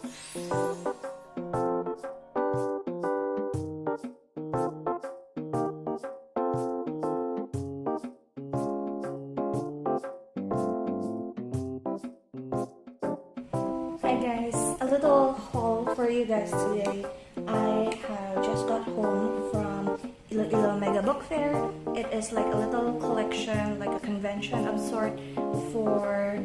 Hi guys, a little haul for you guys today. I have just got home from Iloilo Mega Book Fair. It is like a little collection, like a convention of sort for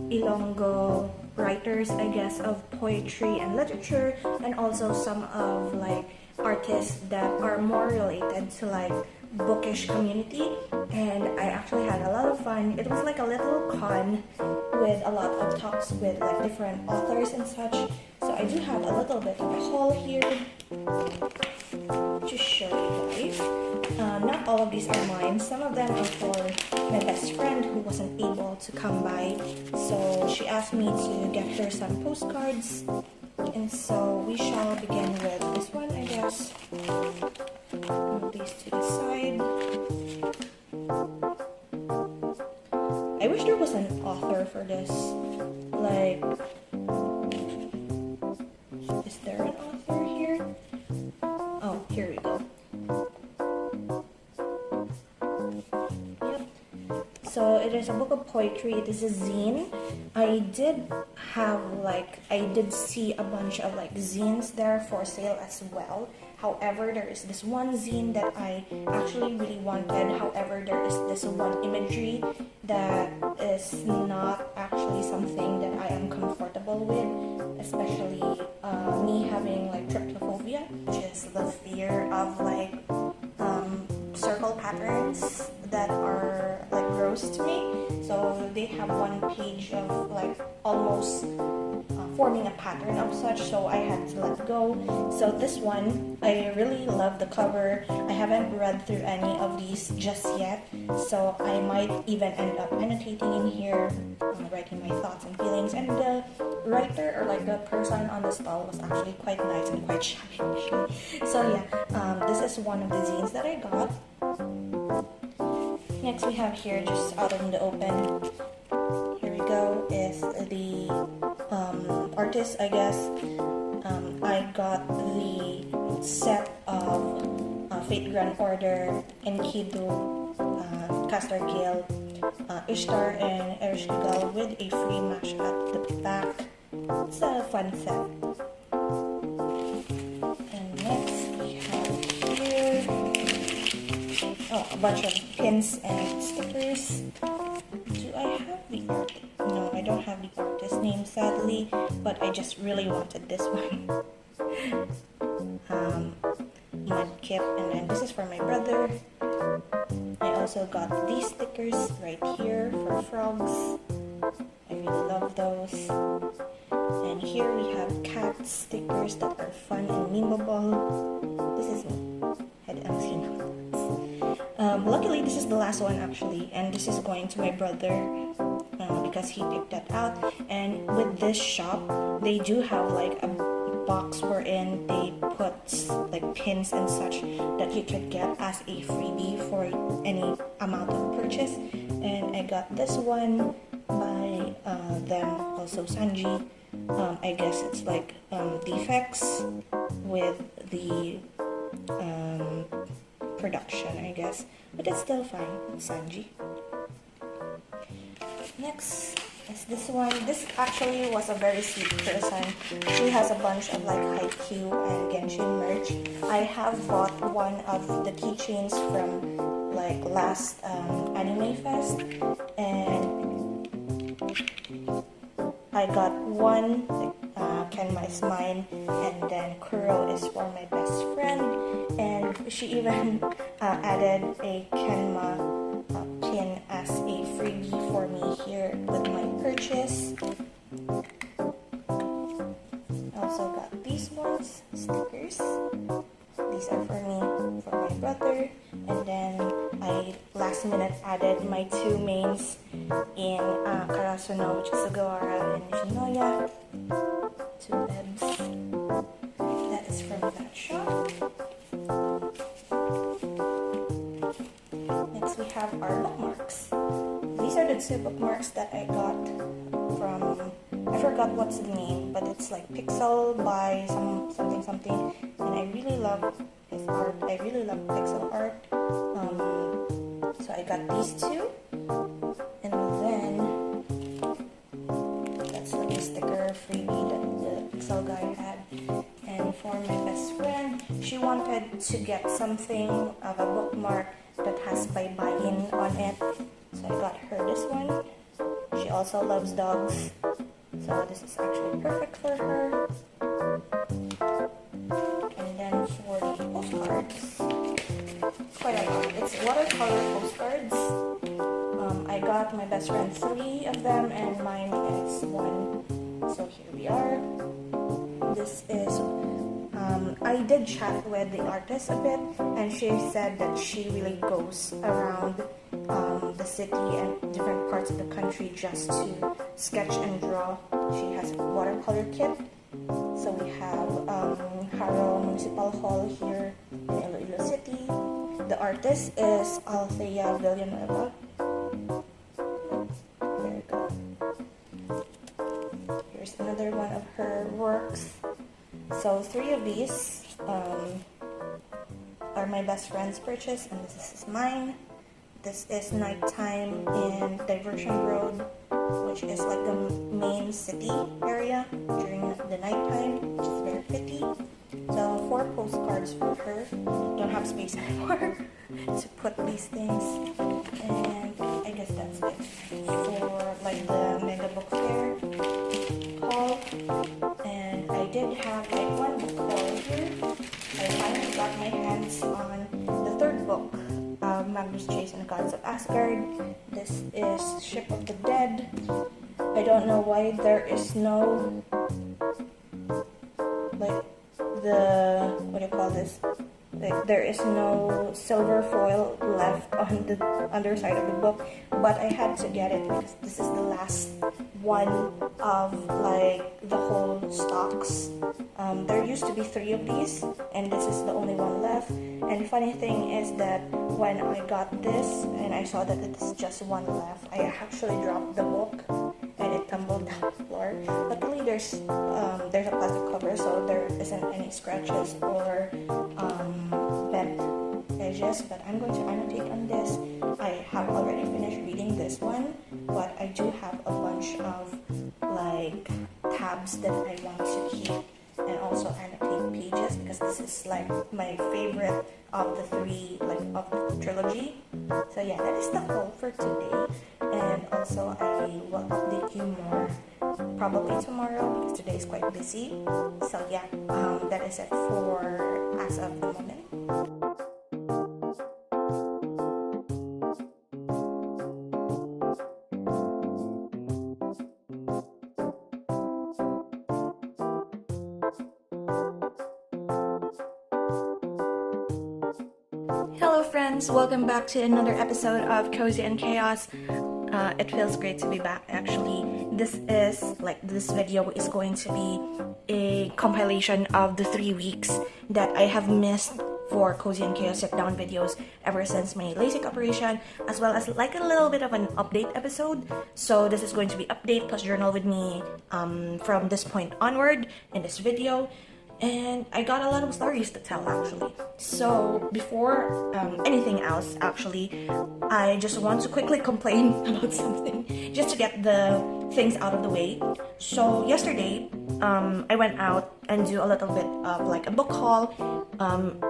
Ilonggo writers, I guess, of poetry and literature, and also some of like artists that are more related to like bookish community. And I actually had a lot of fun. It was like a little con with a lot of talks with like different authors and such. So I do have a little bit of a haul here to show you guys. Not all of these are mine. Some of them are for my best friend who wasn't able to come by. So she asked me to get her some postcards. And so we shall begin with this one, I guess. Move these to the side. I wish there was an author for this. Like, is there an author here? Oh, here we go. Yep. So it is a book of poetry. It is a zine. I did see a bunch of like zines there for sale as well. However, there is this one zine that I actually really wanted. However, there is this one imagery that is not actually something that I am comfortable with, especially me having like tryptophobia, which is the fear of like circle patterns that are like gross to me. So they have one page of like almost forming a pattern of such, so I had to let go. So this one, I really love the cover. I haven't read through any of these just yet, so I might even end up annotating in here, writing my thoughts and feelings. And the writer, or like the person on the stall, was actually quite nice and quite shy. So yeah, this is one of the zines that I got. Next we have here, just out in the open, here we go, is the artist, I guess. I got the set of Fate Grand Order, Enkidu, Castor Gale, Ishtar, and Ereshkigal with a free match at the back. It's a fun set. And next we have here, a bunch of pins and stickers. Do I have the artist? No, I don't have the artist name, sadly, but I just really wanted this one. Mudkip, and then this is for my brother. I also got these stickers right here for frogs. I really love those. And here we have cat stickers that are fun and memeable. This is me. I'm seeing luckily, this is the last one actually, and this is going to my brother because he picked that out. And with this shop, they do have like a box wherein they put like pins and such that you could get as a freebie for any amount of purchase. And I got this one by them, also Sanji. I guess it's like defects with the production, I guess, but it's still fine. Sanji. Next is this one. This actually was a very sweet person. She has a bunch of like Haikyuu and Genshin merch. I have bought one of the keychains from like last anime fest, and I got one. Kenma is mine, and then Kuro is for my best friend, and she even added a Kenma pin as a freebie for me here with my purchase. I also got these ones, stickers. These are for me, for my brother, and then I last minute added my two mains in Karasuno, which is Sugawara and Shinoya. Two beds. That is from that shop. Next we have our bookmarks. These are the two bookmarks that I got from, I forgot forgot what's the name, but it's like Pixel by something, and I really love his art. I really love pixel art. So I got these two, and then that's like a sticker freebie that the Pixel guy had. And for my best friend, she wanted to get something of a bookmark that has bye bye-in on it, so I got her this one. She also loves dogs, so this is actually perfect for her. And then for the postcards, quite a lot. It's watercolor postcards. I got my best friend 3 of them, and mine is 1. So here we are. This is I did chat with the artist a bit, and she said that she really goes around the city and different parts of the country just to sketch and draw. She has a watercolor kit. So we have Harrow Municipal Hall here in Iloilo City. The artist is Althea Villanueva. There you go. Here's another one of her works. So 3 of these are my best friend's purchase, and this is mine. This is Nighttime in Diversion Road, which is like the main city area during the nighttime, which is very pretty. So 4 postcards for her. Don't have space anymore to put these things, and I guess that's it for like the Mega Book Fair haul. And I did have like 1 book haul here. I finally got my hands on the 3rd book of Magnus Chase and the Gods of Asgard. This is Ship of the Dead. I don't know why there is no like what do you call this? Like there is no silver foil left on the underside of the book, but I had to get it because this is the last one of like the whole stocks. There used to be 3 of these, and this is the only one left. And funny thing is that when I got this and I saw that it's just 1 left, I actually dropped the book and it tumbled down the floor. Luckily there's a plastic cover, so there isn't any scratches or bent edges, but I'm going to annotate on this. I have already finished reading this one, but I do have a bunch of like tabs that I want to keep and also annotate pages, because this is like my favorite of the 3, like of the trilogy. So yeah, that is the haul for today, and also I will update you more probably tomorrow because today is quite busy. So yeah, that is it for as of the moment. Hello friends, welcome back to another episode of Cozy and Chaos. It feels great to be back actually. This video is going to be a compilation of the 3 weeks that I have missed for Cozy and Chaos sit-down videos ever since my Lasik operation, as well as like a little bit of an update episode. So this is going to be update plus journal with me from this point onward in this video. And I got a lot of stories to tell actually. So before anything else actually, I just want to quickly complain about something just to get the things out of the way. So yesterday, I went out and do a little bit of like a book haul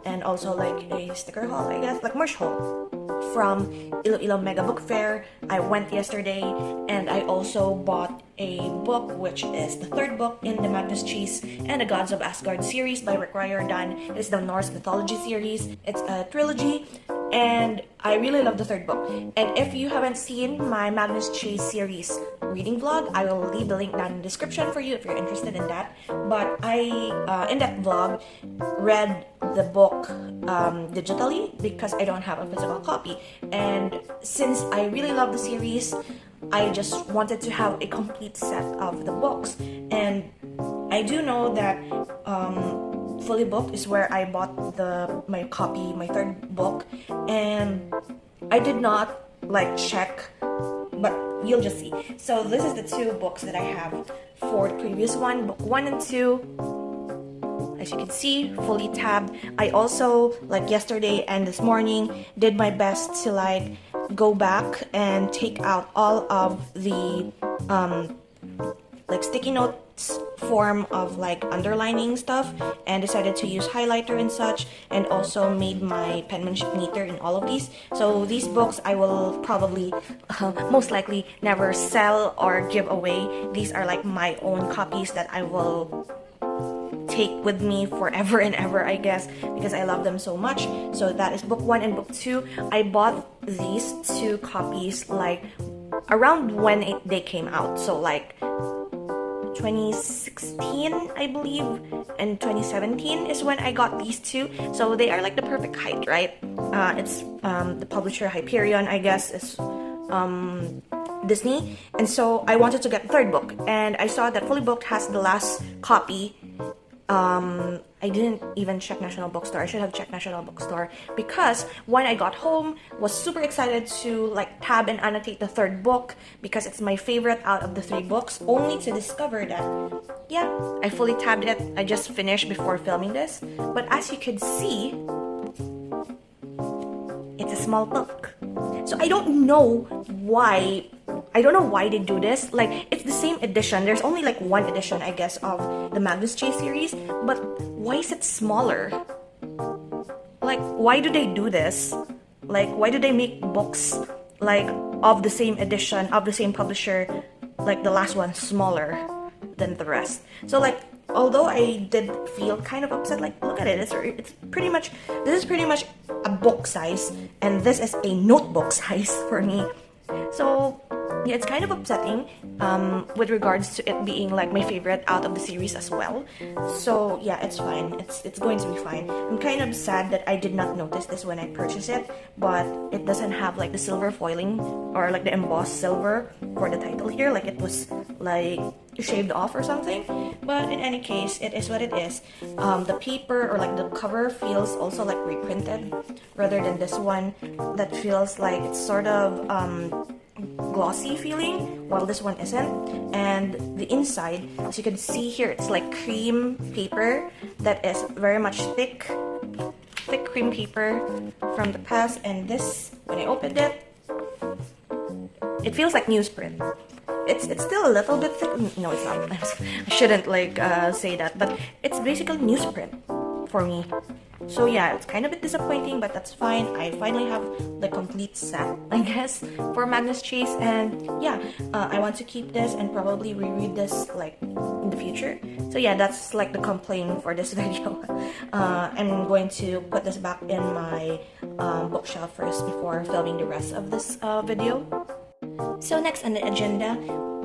and also like a sticker haul, I guess, like merch haul from Iloilo Mega Book Fair. I went yesterday, and I also bought a book, which is the 3rd book in the Magnus Chase and the Gods of Asgard series by Rick Riordan. It's the Norse mythology series. It's a trilogy, and I really love the 3rd book. And if you haven't seen my Magnus Chase series reading vlog, I will leave the link down in the description for you if you're interested in that. But I, in that vlog, read the book digitally because I don't have a physical copy. And since I really love the series, I just wanted to have a complete set of the books. And I do know that Fully Booked is where I bought my 3rd book, and I did not like check, but you'll just see. So this is the 2 books that I have for the previous one, book 1 and 2. As you can see, fully tabbed. I also, like yesterday and this morning, did my best to like go back and take out all of the like sticky notes form of like underlining stuff, and decided to use highlighter and such, and also made my penmanship neater in all of these. So these books I will probably most likely never sell or give away. These are like my own copies that I will take with me forever and ever, I guess, because I love them so much. So that is book 1 and book 2. I bought these 2 copies like around when they came out, so like 2016 I believe, and 2017 is when I got these 2. So they are like the perfect height, right? It's the publisher Hyperion, I guess, is Disney, and so I wanted to get the 3rd book, and I saw that Fully Booked has the last copy. I didn't even check National Bookstore. I should have checked National Bookstore, because when I got home, was super excited to like tab and annotate the 3rd book because it's my favorite out of the 3 books, only to discover that, yeah, I fully tabbed it. I just finished before filming this, but as you could see, it's a small book. So I don't know why they do this. Like, it's the same edition. There's only like 1 edition, I guess, of the Magnus Chase series, but why is it smaller? Like, why do they do this? Like, why do they make books like of the same edition, of the same publisher, like the last one smaller than the rest? So like, although I did feel kind of upset, like, look at it, it's pretty much, this is pretty much a book size, and this is a notebook size for me. So yeah, it's kind of upsetting with regards to it being like my favorite out of the series as well. So yeah, it's fine. It's going to be fine. I'm kind of sad that I did not notice this when I purchased it, but it doesn't have like the silver foiling or like the embossed silver for the title here. Like, it was like shaved off or something. But in any case, it is what it is. The paper or like the cover feels also like reprinted, rather than this one that feels like it's sort of glossy feeling, while this one isn't. And the inside, as you can see here, it's like cream paper that is very much thick cream paper from the past. And this, when I opened it, it feels like newsprint. It's still a little bit thick. No, it's not. I shouldn't like say that, but it's basically newsprint for me. So yeah, it's kind of a bit disappointing, but that's fine. I finally have the complete set, I guess, for Magnus Chase, and yeah, I want to keep this and probably reread this like in the future. So yeah, that's like the complaint for this video. I'm going to put this back in my bookshelf first before filming the rest of this video. So next on the agenda,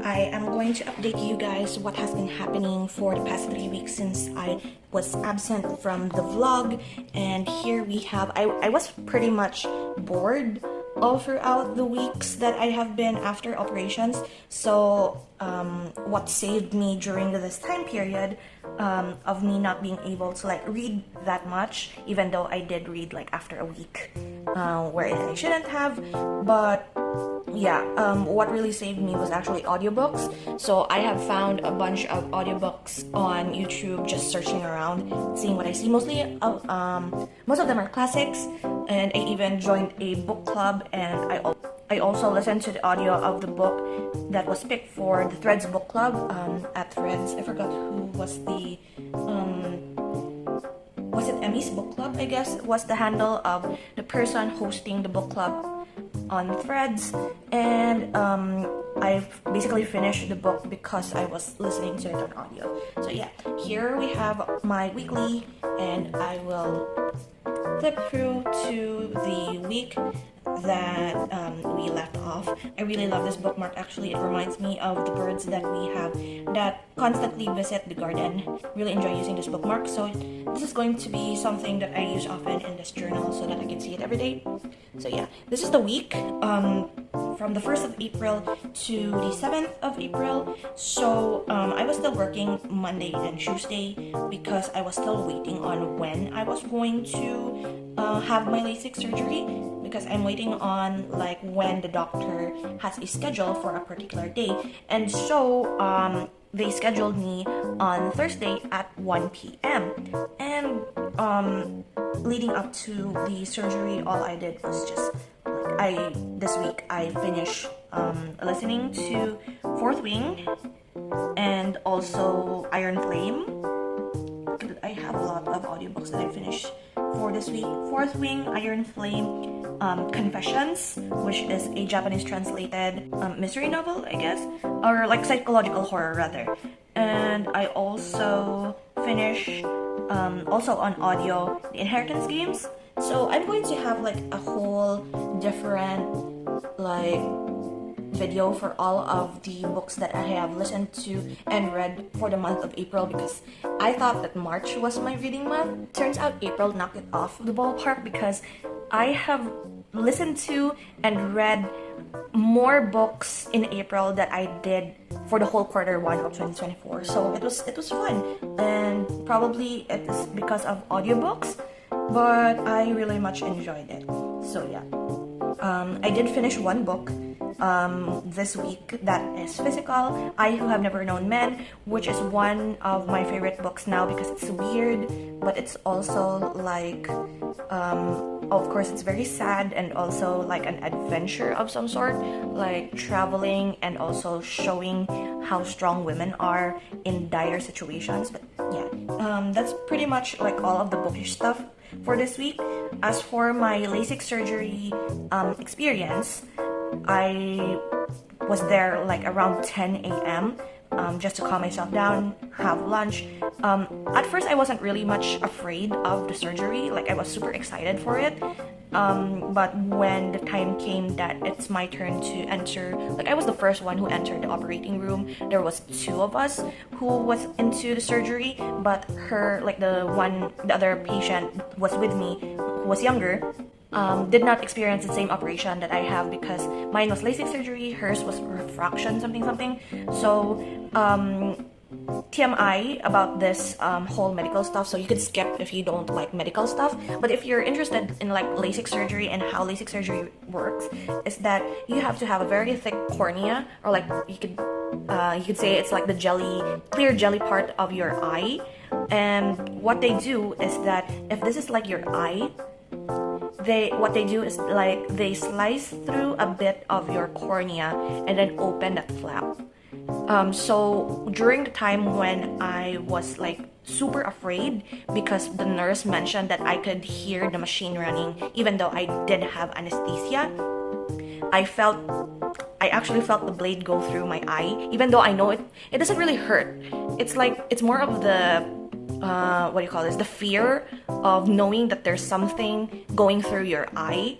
I am going to update you guys what has been happening for the past 3 weeks since I was absent from the vlog. And here we have, I was pretty much bored all throughout the weeks that I have been after operations. So what saved me during this time period of me not being able to like read that much, even though I did read like after a week, wherein I shouldn't have, but yeah, what really saved me was actually audiobooks. So I have found a bunch of audiobooks on YouTube, just searching around, seeing what I see. Most of them are classics, and I even joined a book club, and I also listened to the audio of the book that was picked for the Threads book club at Threads. I forgot who was the was it Emmy's book club, I guess, was the handle of the person hosting the book club on Threads. And I basically finished the book because I was listening to it on audio. So yeah, here we have my weekly, and I will flip through to the week that we left off. I really love this bookmark. Actually, it reminds me of the birds that we have that constantly visit the garden. Really enjoy using this bookmark. So this is going to be something that I use often in this journal so that I can see it every day. So yeah, this is the week from the 1st of April to the 7th of April. So I was still working Monday and Tuesday because I was still waiting on when I was going to have my Lasik surgery, because I'm waiting on like when the doctor has a schedule for a particular day. And so they scheduled me on Thursday at 1 p.m. And leading up to the surgery, all I did was just this week I finished listening to Fourth Wing and also Iron Flame. I have a lot of audiobooks that I finished for this week. Fourth Wing, Iron Flame, Confessions, which is a Japanese translated mystery novel, I guess, or like psychological horror rather. And I also finished also on audio The Inheritance Games. So I'm going to have like a whole different like video for all of the books that I have listened to and read for the month of April, because I thought that March was my reading month. Turns out April knocked it off the ballpark because I have listened to and read more books in April that I did for the whole quarter one of 2024. So it was fun, and probably it is because of audiobooks, but I really much enjoyed it. So yeah, I did finish one book this week that is physical, I Who Have Never Known Men, which is one of my favorite books now because it's weird, but it's also like of course it's very sad and also like an adventure of some sort, like traveling and also showing how strong women are in dire situations. But yeah, that's pretty much like all of the bookish stuff for this week. As for my LASIK surgery experience, I was there like around 10 a.m. Just to calm myself down, have lunch. At first, I wasn't really much afraid of the surgery. Like, I was super excited for it. But when the time came that it's my turn to enter, like I was the first one who entered the operating room. There was two of us who was into the surgery, but the other patient was with me, who was younger, did not experience the same operation that I have because mine was LASIK surgery, hers was refraction something. So TMI about this whole medical stuff, so you could skip if you don't like medical stuff. But if you're interested in like LASIK surgery and how LASIK surgery works, is that you have to have a very thick cornea, or like you could say it's like the clear jelly part of your eye. And what they do is that if this is like your eye, what they do is like they slice through a bit of your cornea and then open that flap. So during the time when I was like super afraid because the nurse mentioned that I could hear the machine running even though I did have anesthesia, I actually felt the blade go through my eye, even though I know it doesn't really hurt. It's more of the the fear of knowing that there's something going through your eye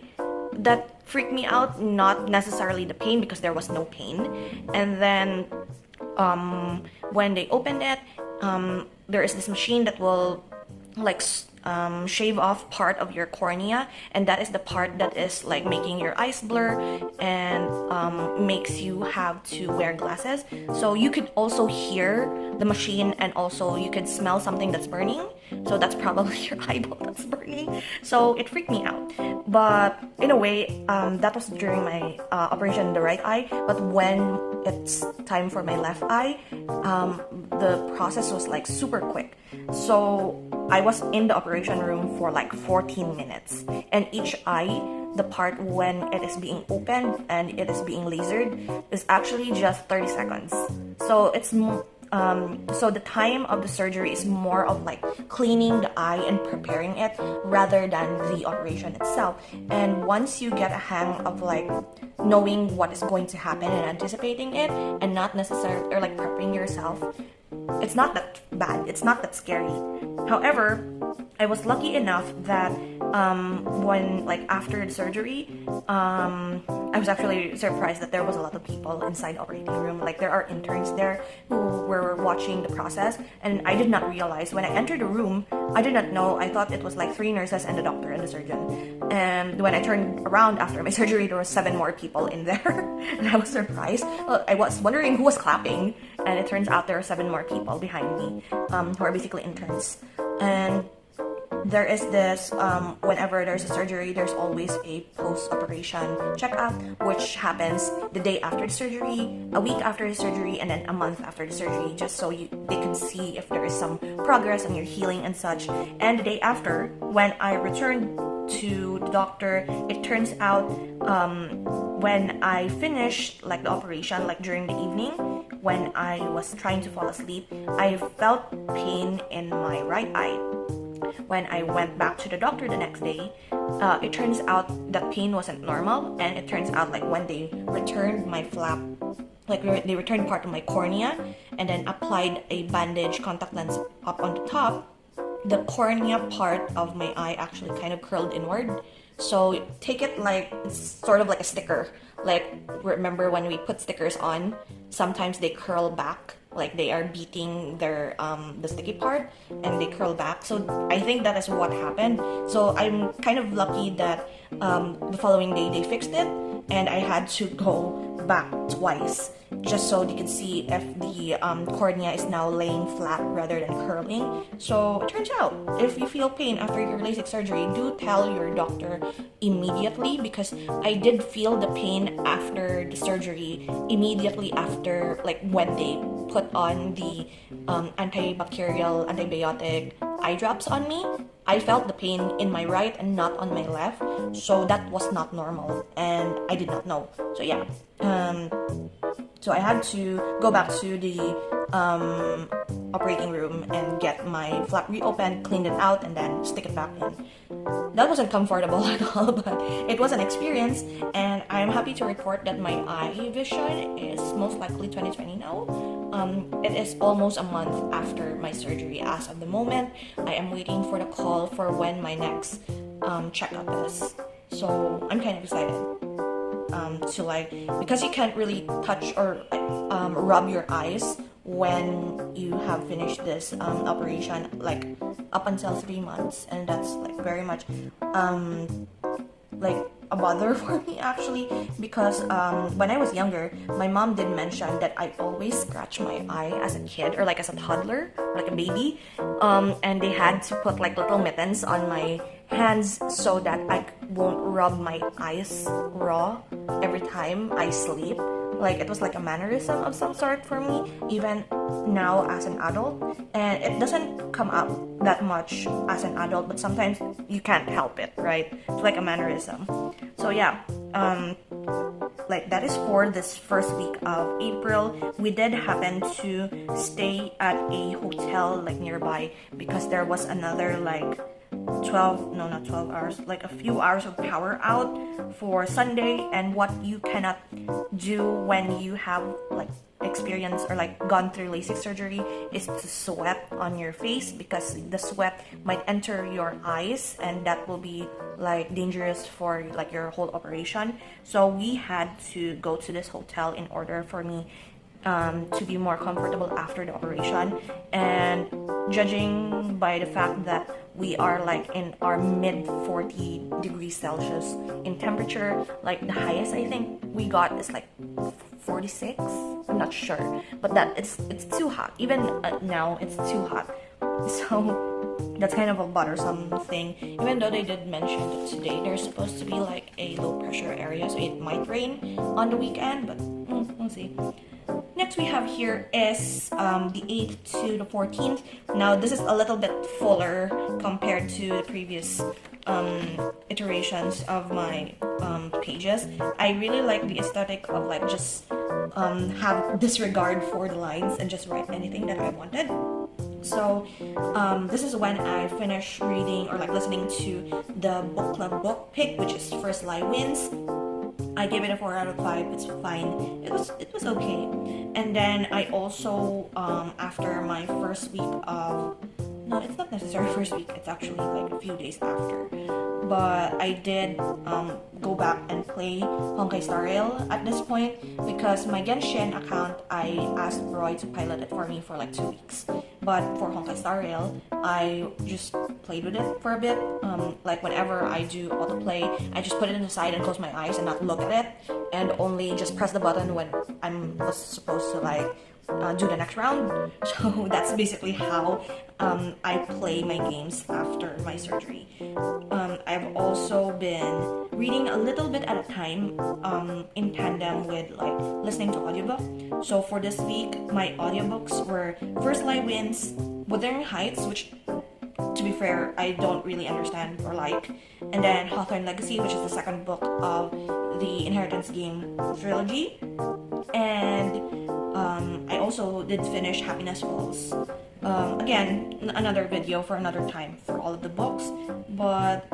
that freaked me out, not necessarily the pain, because there was no pain. And then when they opened it, there is this machine that will like shave off part of your cornea, and that is the part that is like making your eyes blur and makes you have to wear glasses. So you could also hear the machine, and also you could smell something that's burning. So that's probably your eyeball that's burning. So it freaked me out. But in a way, that was during my operation in the right eye. But when it's time for my left eye, the process was like super quick. So I was in the operation room for like 14 minutes, and each eye, the part when it is being opened and it is being lasered, is actually just 30 seconds. So it's so the time of the surgery is more of like cleaning the eye and preparing it rather than the operation itself. And once you get a hang of like knowing what is going to happen and anticipating it, and not necessarily or like prepping yourself, it's not that bad. It's not that scary. However, I was lucky enough that when like after the surgery, I was actually surprised that there was a lot of people inside the operating room. Like there are interns there who were watching the process, and I did not realize when I entered the room. I did not know. I thought it was like 3 nurses and the doctor and the surgeon. And when I turned around after my surgery, there were 7 more people in there, and I was surprised. Well, I was wondering who was clapping, and it turns out there are 7 more people behind me who are basically interns. And there is this, whenever there's a surgery, there's always a post-operation checkup, which happens the day after the surgery, a week after the surgery, and then a month after the surgery, just so they can see if there is some progress on your healing and such. And the day after, when I returned to the doctor, it turns out when I finished like the operation, like during the evening, when I was trying to fall asleep, I felt pain in my right eye. When I went back to the doctor the next day, it turns out the pain wasn't normal, and it turns out like when they returned my flap, like they returned part of my cornea and then applied a bandage contact lens up on the top, the cornea part of my eye actually kind of curled inward. So take it like it's sort of like a sticker. Like, remember when we put stickers on, sometimes they curl back, like they are beating their the sticky part, and they curl back. So I think that is what happened. So I'm kind of lucky that the following day they fixed it, and I had to go back twice just so they can see if the cornea is now laying flat rather than curling. So it turns out, if you feel pain after your LASIK surgery, do tell your doctor immediately, because I did feel the pain after the surgery immediately after, like when they put on the antibacterial antibiotic eye drops on me. I felt the pain in my right and not on my left, so that was not normal, and I did not know. So yeah, so I had to go back to the operating room and get my flap reopened, cleaned it out, and then stick it back in. That wasn't comfortable at all, but it was an experience, and I'm happy to report that my eye vision is most likely 20/20 now. It is almost a month after my surgery as of the moment. I am waiting for the call for when my next checkup is. So I'm kind of excited to like, because you can't really touch or rub your eyes when you have finished this operation, like up until 3 months, and that's like very much like a bother for me actually, because when I was younger, my mom did mention that I always scratch my eye as a kid, or like as a toddler, like a baby, and they had to put like little mittens on my hands so that I won't rub my eyes raw every time I sleep. Like, it was like a mannerism of some sort for me, even now as an adult. And it doesn't come up that much as an adult, but sometimes you can't help it, right? It's like a mannerism. So yeah, like that is for this first week of April. We did happen to stay at a hotel like nearby, because there was another like 12 hours, like a few hours of power out for Sunday. And what you cannot do when you have like experienced or like gone through LASIK surgery is to sweat on your face, because the sweat might enter your eyes, and that will be like dangerous for like your whole operation. So we had to go to this hotel in order for me to be more comfortable after the operation. And judging by the fact that we are like in our mid 40 degrees Celsius in temperature, like the highest I think we got is like 46. I'm not sure, but that it's too hot. Even now it's too hot. So that's kind of a bothersome thing, even though they did mention that today there's supposed to be like a low pressure area, so it might rain on the weekend, but we'll see. Next we have here is the 8th to the 14th. Now this is a little bit fuller compared to the previous iterations of my pages. I really like the aesthetic of like just have disregard for the lines and just write anything that I wanted. So this is when I finished reading or like listening to the book club book pick, which is First Lie Wins. I gave it a 4 out of 5. It's fine. It was okay. And then I also after my first week of, no, it's not necessarily first week, it's actually like a few days after, but I did go back and play Honkai Star Rail at this point, because my Genshin account, I asked Roy to pilot it for me for like 2 weeks. But for Honkai Star Rail, I just played with it for a bit. Like whenever I do autoplay, I just put it in the side and close my eyes and not look at it, and only just press the button when I was supposed to like do the next round. So that's basically how I play my games after my surgery. I've also been reading a little bit at a time in tandem with like listening to audiobook. So for this week, my audiobooks were First Light Winds, Wuthering Heights, which to be fair, I don't really understand or like, and then Hawthorne Legacy, which is the second book of the Inheritance Game trilogy, and I also did finish Happiness Falls. Again, another video for another time for all of the books, but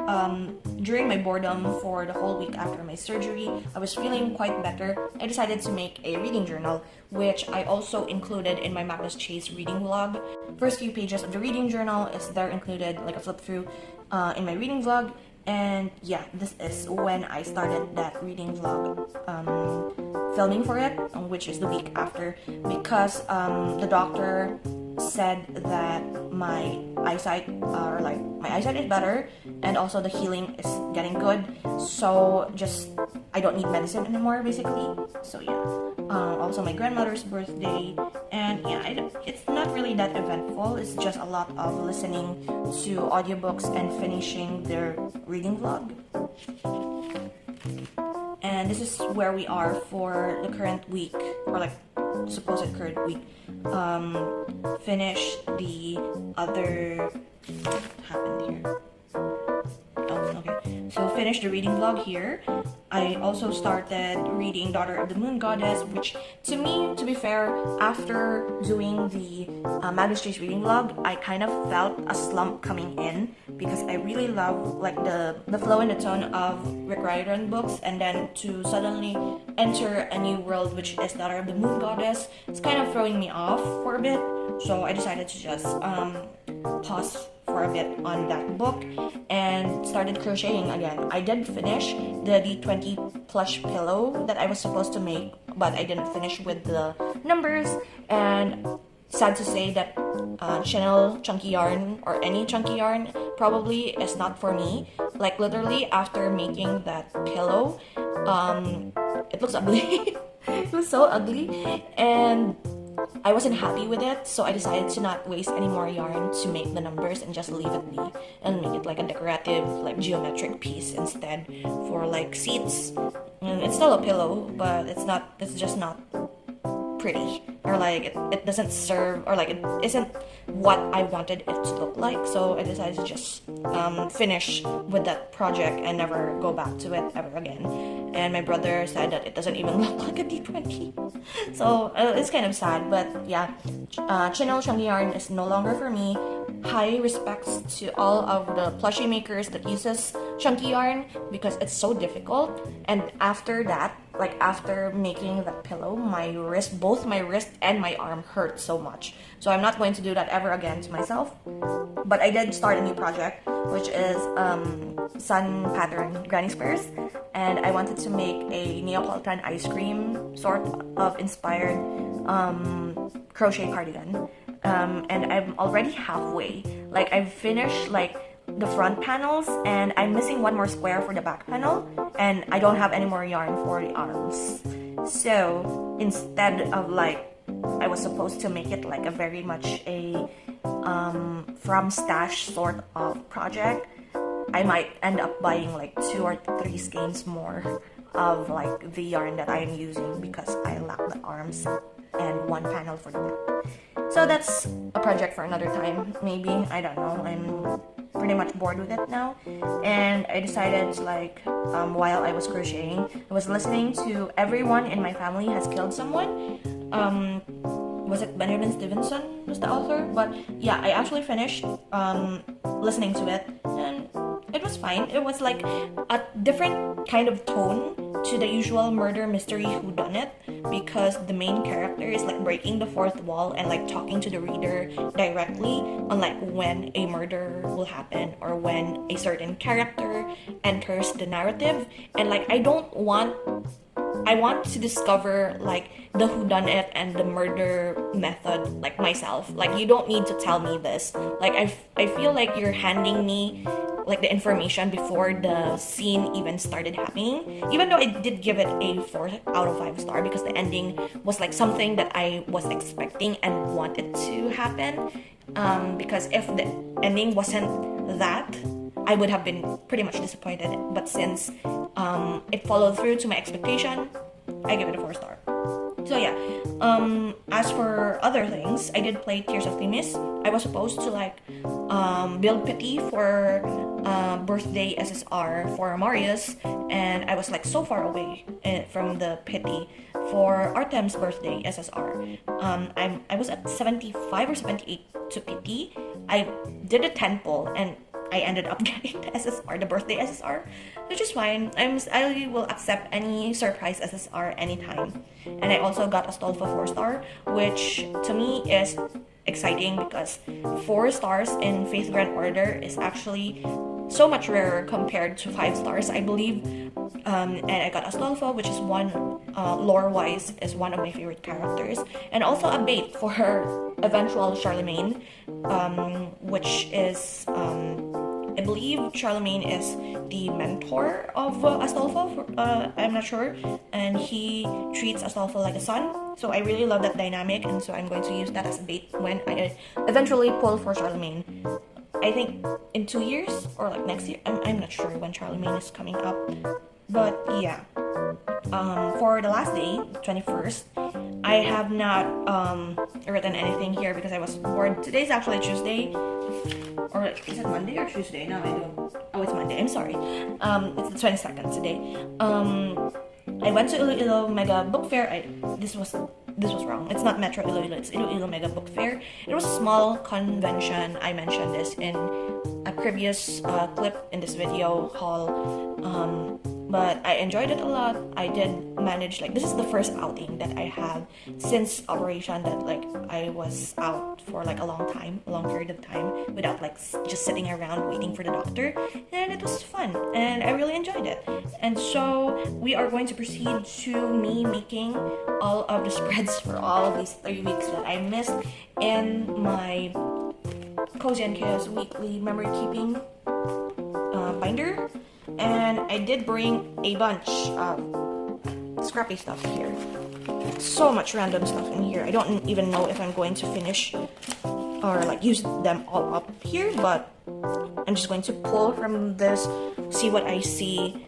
during my boredom for the whole week after my surgery, I was feeling quite better. I decided to make a reading journal, which I also included in my Magnus Chase reading vlog. First few pages of the reading journal is there included, like a flip through in my reading vlog. And yeah, this is when I started that reading vlog filming for it, which is the week after, because the doctor said that my eyesight is better, and also the healing is getting good, so just I don't need medicine anymore basically. So yeah, also my grandmother's birthday, and yeah, it's not really that eventful. It's just a lot of listening to audiobooks and finishing their reading vlog. And this is where we are for the current week, or like supposed current week. Finish the other, what happened here? Oh, okay. So finish the reading vlog here. I also started reading Daughter of the Moon Goddess, which to me, to be fair, after doing the Magnus Chase reading vlog, I kind of felt a slump coming in, because I really love like the flow and the tone of Rick Riordan books, and then to suddenly enter a new world, which is Daughter of the Moon Goddess, it's kind of throwing me off for a bit. So I decided to just pause for a bit on that book and started crocheting again. I did finish the D20 plush pillow that I was supposed to make, but I didn't finish with the numbers, and sad to say that Chanel chunky yarn, or any chunky yarn, probably is not for me. Like literally after making that pillow, it looks ugly. It was so ugly, and I wasn't happy with it, so I decided to not waste any more yarn to make the numbers and just leave it be and make it like a decorative, like geometric piece instead for like seats. And it's still a pillow, but it's just not pretty, or like it doesn't serve, or like it isn't what I wanted it to look like. So I decided to just finish with that project and never go back to it ever again. And my brother said that it doesn't even look like a D20. So it's kind of sad, but yeah, Chanel chunky yarn is no longer for me. High respects to all of the plushie makers that uses chunky yarn, because it's so difficult. And after that, like after making that pillow, both my wrist and my arm hurt so much. So I'm not going to do that ever again to myself. But I did start a new project, which is sun pattern granny squares, and I wanted to make a Neapolitan ice cream sort of inspired crochet cardigan. And I'm already halfway. Like I've finished like the front panels, and I'm missing one more square for the back panel, and I don't have any more yarn for the arms. So instead of like, I was supposed to make it like a very much a from stash sort of project, I might end up buying like 2 or 3 skeins more of like the yarn that I am using, because I lack the arms and one panel for the back. So that's a project for another time, maybe. I don't know. I'm pretty much bored with it now, and I decided to like while I was crocheting, I was listening to Everyone in My Family Has Killed Someone. Was it Benjamin Stevenson was the author? But yeah, I actually finished listening to it, and it was fine. It was like a different kind of tone to the usual murder mystery whodunit, because the main character is like breaking the fourth wall and like talking to the reader directly on like when a murder will happen, or when a certain character enters the narrative. And like I want to discover like the whodunit and the murder method like myself. Like you don't need to tell me this. Like I feel like you're handing me like the information before the scene even started happening. Even though I did give it a 4 out of 5 star because the ending was like something that I was expecting and wanted to happen. Because if the ending wasn't that, I would have been pretty much disappointed. But since it followed through to my expectation, I give it a 4 star. So yeah, as for other things, I did play Tears of Themis. I was supposed to like build pity for birthday SSR for Marius, and I was like so far away from the pity for Artem's birthday SSR. I was at 75 or 78 to pity. I did a 10 pull and I ended up getting the SSR, the birthday SSR, which is fine. I will accept any surprise SSR anytime. And I also got Astolfo 4 star, which to me is exciting because 4 stars in Faith Grand Order is actually so much rarer compared to 5 stars, I believe. And I got Astolfo, which is one lore-wise is one of my favorite characters, and also a bait for her eventual Charlemagne, which is I believe Charlemagne is the mentor of Astolfo. I'm not sure, and he treats Astolfo like a son. So I really love that dynamic, and so I'm going to use that as a bait when I eventually pull for Charlemagne. I think in 2 years or like next year. I'm not sure when Charlemagne is coming up, but yeah. For the last day, 21st, I have not written anything here because I was bored. Today's actually Tuesday, or is it Monday or Tuesday? No, I don't. Oh, it's Monday. I'm sorry. It's the 22nd today. I went to Iloilo Mega Book Fair. This was wrong. It's not Metro Iloilo. It's Iloilo Mega Book Fair. It was a small convention. I mentioned this in a previous clip in this video haul. But I enjoyed it a lot. I did manage, like, this is the first outing that I had since operation that, like, I was out for, like, a long period of time without, like, just sitting around waiting for the doctor. And it was fun, and I really enjoyed it. And so we are going to proceed to me making all of the spreads for all of these 3 weeks that I missed in my Cozy and Chaos Weekly Memory Keeping binder. And I did bring a bunch of scrappy stuff here. So much random stuff in here. I don't even know if I'm going to finish or like use them all up here, but I'm just going to pull from this, see what I see,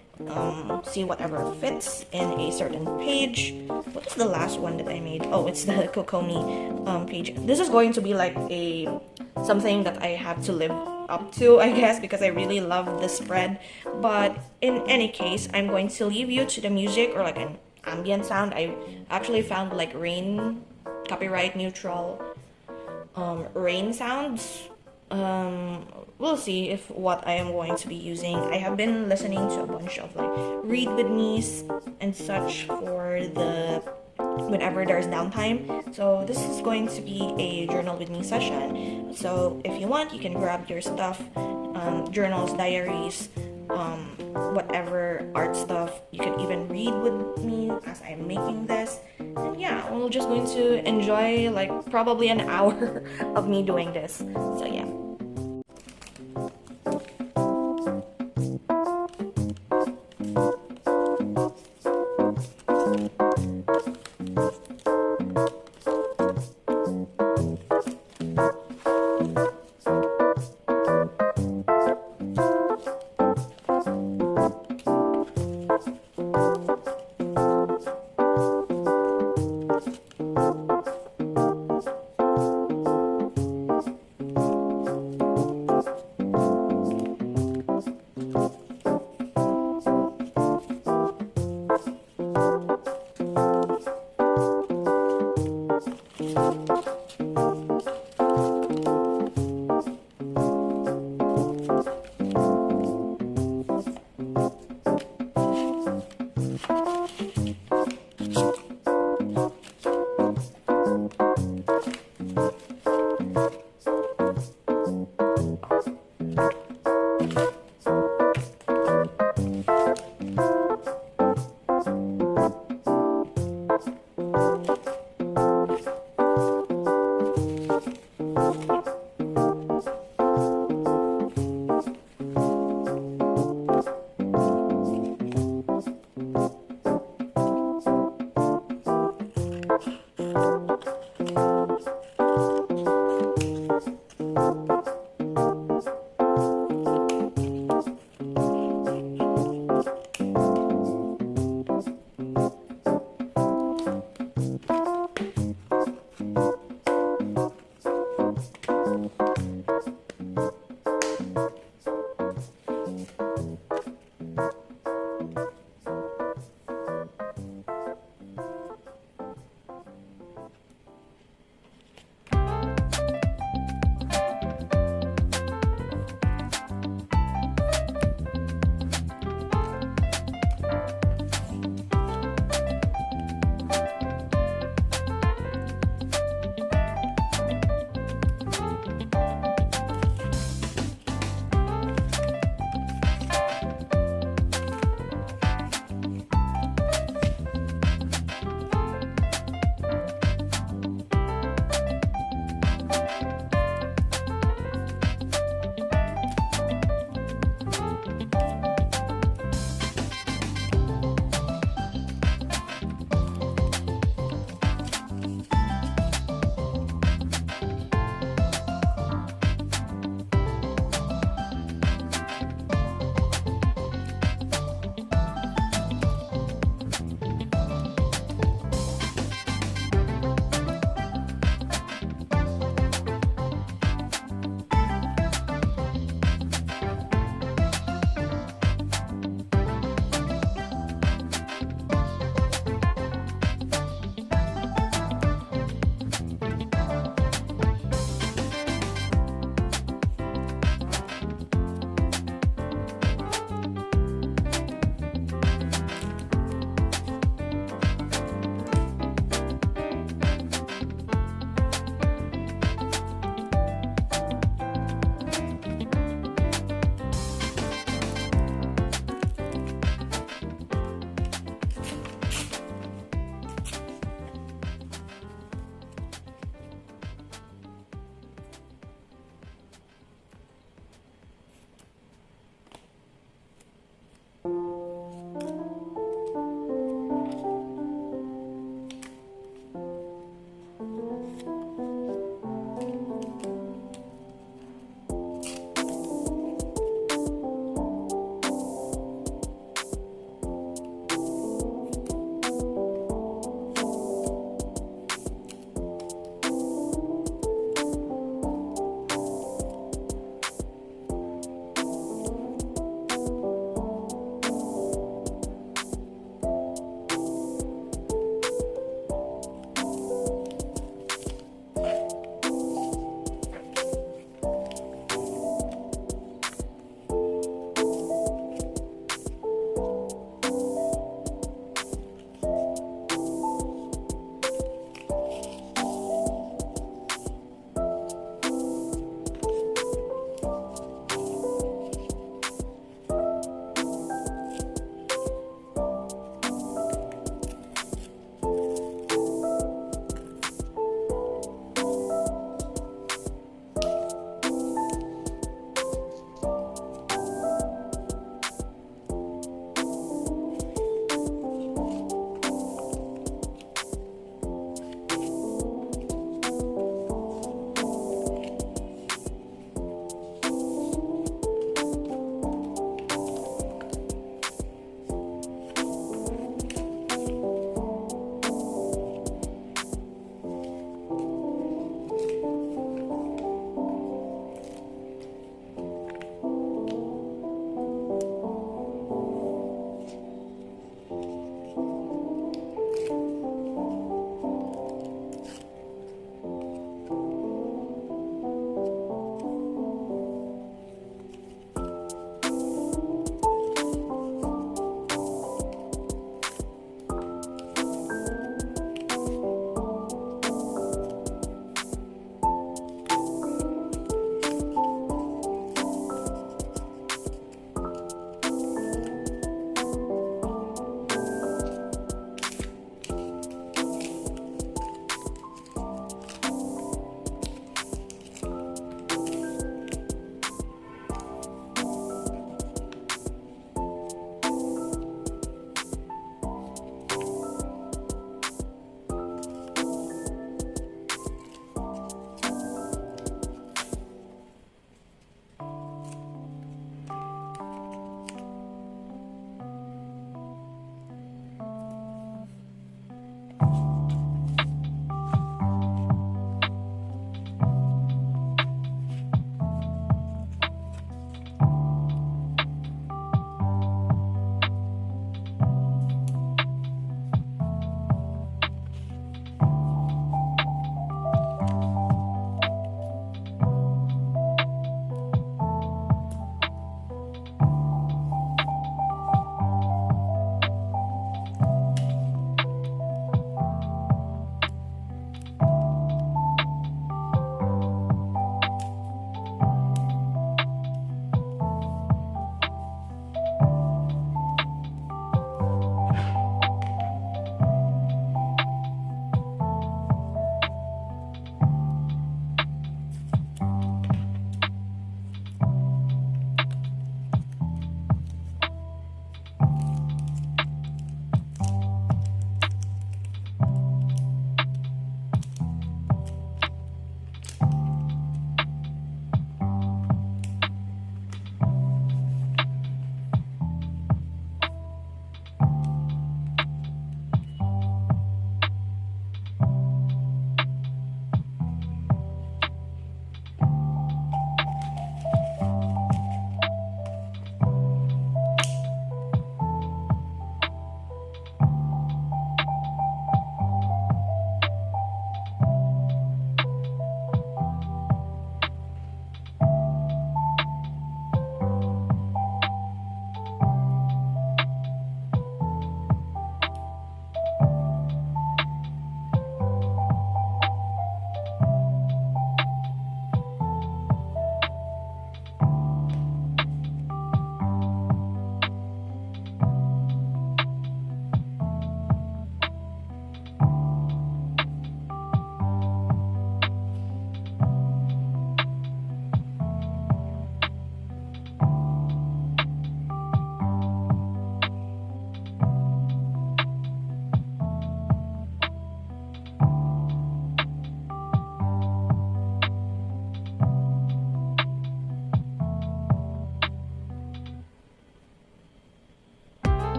see whatever fits in a certain page. What is the last one that I made? Oh, it's the Kokomi page. This is going to be like something that I have to live up to, I guess, because I really love the spread. But in any case, I'm going to leave you to the music or like an ambient sound. I actually found like rain, copyright neutral rain sounds. We'll see if what I am going to be using. I have been listening to a bunch of like read with me's and such for the whenever there's downtime. So this is going to be a journal with me session. So if you want, you can grab your stuff, journals, diaries, whatever art stuff. You can even read with me as I'm making this. And yeah, we're just going to enjoy like probably an hour of me doing this. So yeah.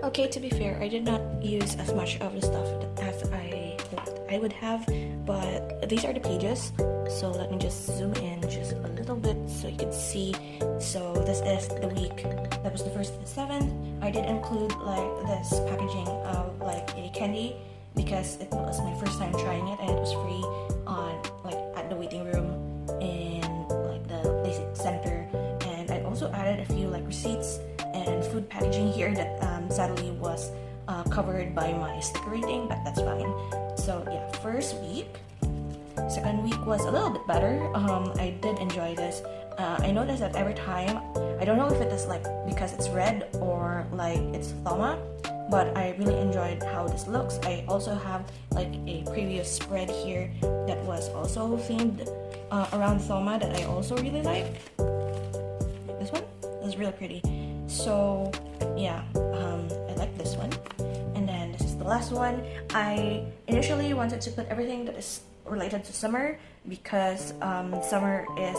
Okay, to be fair, I did not use as much of the stuff as I hoped I would have, but these are the pages. So let me just zoom in just a little bit so you can see. So this is the week that was the 1st to the 7th. I did include like this packaging of like a candy because it was my first time trying it and it was free on like at the waiting room in like the Lasik center. And I also added a few like receipts and food packaging here that sadly was covered by my sticker rating, but that's fine. So yeah, first week. Second week was a little bit better. I did enjoy this. I noticed that every time, I don't know if it is like because it's red or like it's Thoma, but I really enjoyed how this looks. I also have like a previous spread here that was also themed around Thoma that I also really like. This one is really pretty. So yeah, I like this one. And then this is the last one. I initially wanted to put everything that is related to summer because summer is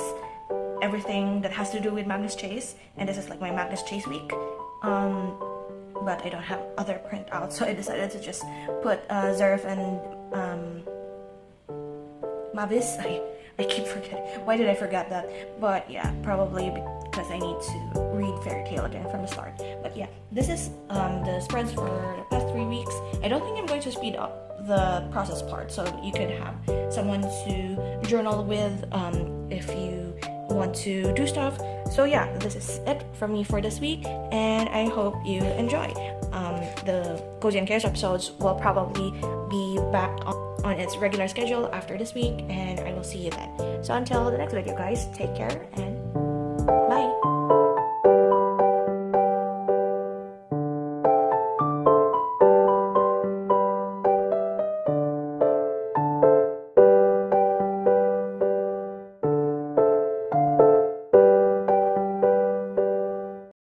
everything that has to do with Magnus Chase, and this is like my Magnus Chase week. But I don't have other printouts, so I decided to just put Zerf and Mavis. I keep forgetting. Why did I forget that? But yeah, probably because I need to read Fairy Tail again from the start. But yeah, this is the spreads for the past 3 weeks. I don't think I'm going to speed up the process part, so you could have someone to journal with if you want to do stuff. So yeah, this is it from me for this week, and I hope you enjoy. The Cozy and Chaos episodes will probably be back on its regular schedule after this week, and I will see you then. So until the next video, guys, take care and